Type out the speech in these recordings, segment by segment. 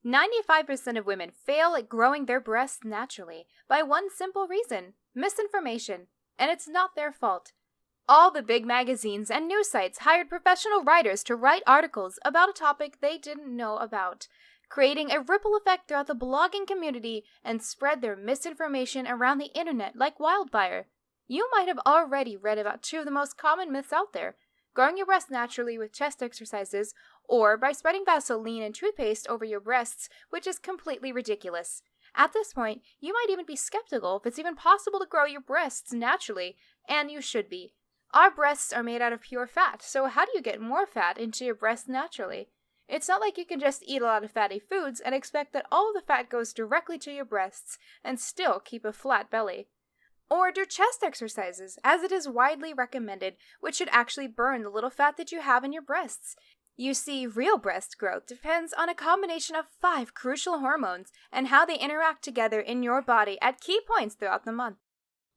95% of women fail at growing their breasts naturally by one simple reason: misinformation. And it's not their fault. All the big magazines and news sites hired professional writers to write articles about a topic they didn't know about, creating a ripple effect throughout the blogging community and spread their misinformation around the internet like wildfire. You might have already read about two of the most common myths out there: growing your breasts naturally with chest exercises, or by spreading Vaseline and toothpaste over your breasts, which is completely ridiculous. At this point, you might even be skeptical if it's even possible to grow your breasts naturally, and you should be. Our breasts are made out of pure fat, so how do you get more fat into your breasts naturally? It's not like you can just eat a lot of fatty foods and expect that all of the fat goes directly to your breasts and still keep a flat belly. Or do chest exercises, as it is widely recommended, which should actually burn the little fat that you have in your breasts. You see, real breast growth depends on a combination of 5 crucial hormones and how they interact together in your body at key points throughout the month.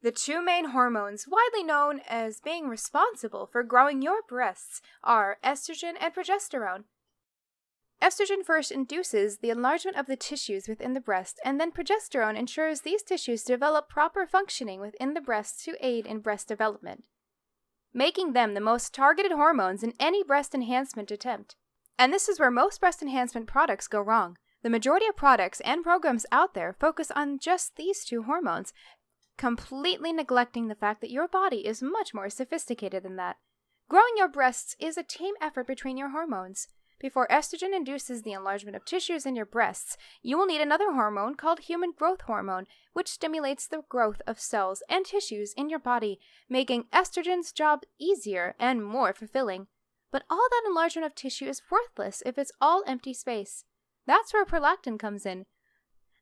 The 2 main hormones, widely known as being responsible for growing your breasts, are estrogen and progesterone. Estrogen first induces the enlargement of the tissues within the breast, and then progesterone ensures these tissues develop proper functioning within the breast to aid in breast development, making them the most targeted hormones in any breast enhancement attempt. And this is where most breast enhancement products go wrong. The majority of products and programs out there focus on just these 2 hormones, completely neglecting the fact that your body is much more sophisticated than that. Growing your breasts is a team effort between your hormones. Before estrogen induces the enlargement of tissues in your breasts, you will need another hormone called human growth hormone, which stimulates the growth of cells and tissues in your body, making estrogen's job easier and more fulfilling. But all that enlargement of tissue is worthless if it's all empty space. That's where prolactin comes in.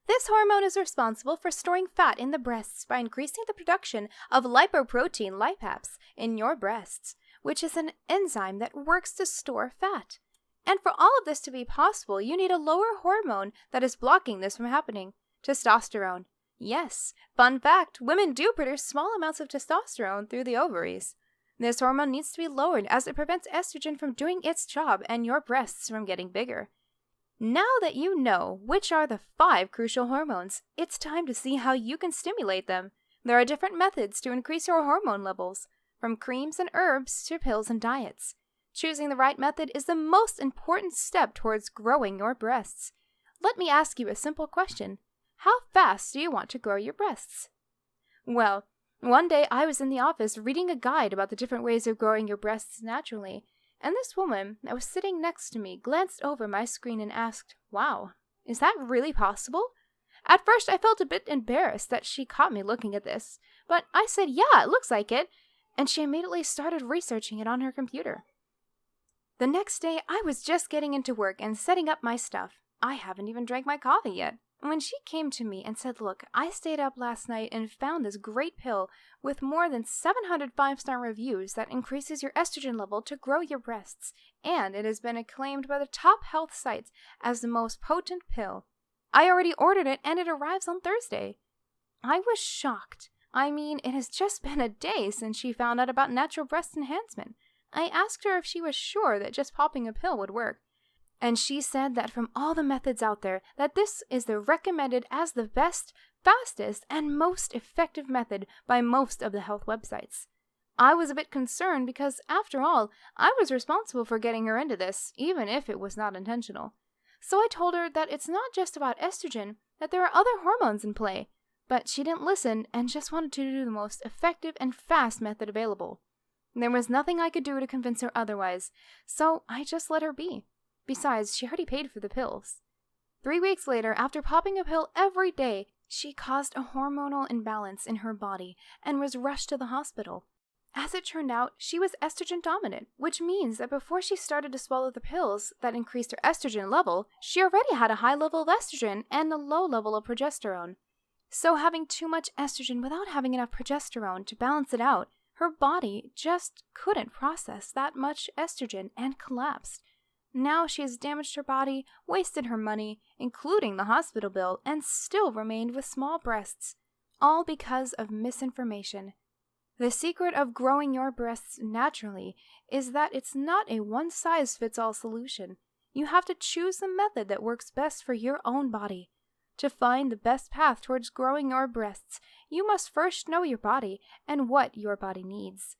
This hormone is responsible for storing fat in the breasts by increasing the production of lipoprotein lipase in your breasts, which is an enzyme that works to store fat. And for all of this to be possible, you need a lower hormone that is blocking this from happening: testosterone. Yes, fun fact, women do produce small amounts of testosterone through the ovaries. This hormone needs to be lowered as it prevents estrogen from doing its job and your breasts from getting bigger. Now that you know which are the 5 crucial hormones, it's time to see how you can stimulate them. There are different methods to increase your hormone levels, from creams and herbs to pills and diets. Choosing the right method is the most important step towards growing your breasts. Let me ask you a simple question. How fast do you want to grow your breasts? Well, one day I was in the office reading a guide about the different ways of growing your breasts naturally, and this woman that was sitting next to me glanced over my screen and asked, "Wow, is that really possible?" At first I felt a bit embarrassed that she caught me looking at this, but I said, "Yeah, it looks like it," and she immediately started researching it on her computer. The next day, I was just getting into work and setting up my stuff. I haven't even drank my coffee yet. When she came to me and said, "Look, I stayed up last night and found this great pill with more than 700 5-star reviews that increases your estrogen level to grow your breasts, and it has been acclaimed by the top health sites as the most potent pill. I already ordered it and it arrives on Thursday." I was shocked. I mean, it has just been a day since she found out about natural breast enhancement. I asked her if she was sure that just popping a pill would work, and she said that from all the methods out there, that this is the recommended as the best, fastest, and most effective method by most of the health websites. I was a bit concerned because, after all, I was responsible for getting her into this, even if it was not intentional. So I told her that it's not just about estrogen, that there are other hormones in play, but she didn't listen and just wanted to do the most effective and fast method available. There was nothing I could do to convince her otherwise, so I just let her be. Besides, she already paid for the pills. 3 weeks later, after popping a pill every day, she caused a hormonal imbalance in her body and was rushed to the hospital. As it turned out, she was estrogen dominant, which means that before she started to swallow the pills that increased her estrogen level, she already had a high level of estrogen and a low level of progesterone. So having too much estrogen without having enough progesterone to balance it out, her body just couldn't process that much estrogen and collapsed. Now she has damaged her body, wasted her money, including the hospital bill, and still remained with small breasts, all because of misinformation. The secret of growing your breasts naturally is that it's not a one-size-fits-all solution. You have to choose the method that works best for your own body. To find the best path towards growing your breasts, you must first know your body and what your body needs.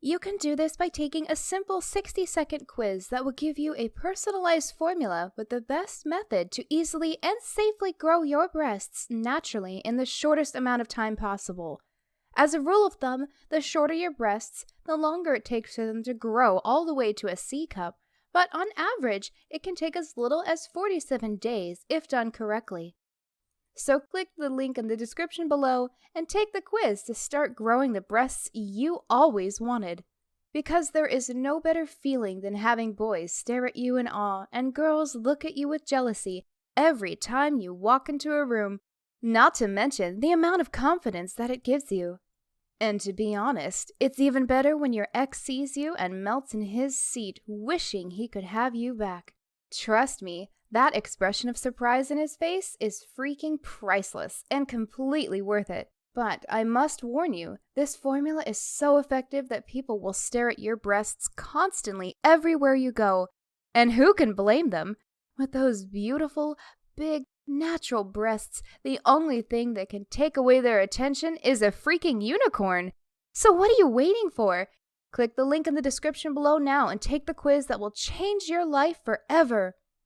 You can do this by taking a simple 60-second quiz that will give you a personalized formula with the best method to easily and safely grow your breasts naturally in the shortest amount of time possible. As a rule of thumb, the shorter your breasts, the longer it takes for them to grow all the way to a C cup, but on average, it can take as little as 47 days if done correctly. So click the link in the description below and take the quiz to start growing the breasts you always wanted. Because there is no better feeling than having boys stare at you in awe and girls look at you with jealousy every time you walk into a room, not to mention the amount of confidence that it gives you. And to be honest, it's even better when your ex sees you and melts in his seat wishing he could have you back. Trust me, that expression of surprise in his face is freaking priceless and completely worth it. But I must warn you, this formula is so effective that people will stare at your breasts constantly everywhere you go. And who can blame them? With those beautiful, big, natural breasts, the only thing that can take away their attention is a freaking unicorn. So what are you waiting for? Click the link in the description below now and take the quiz that will change your life forever.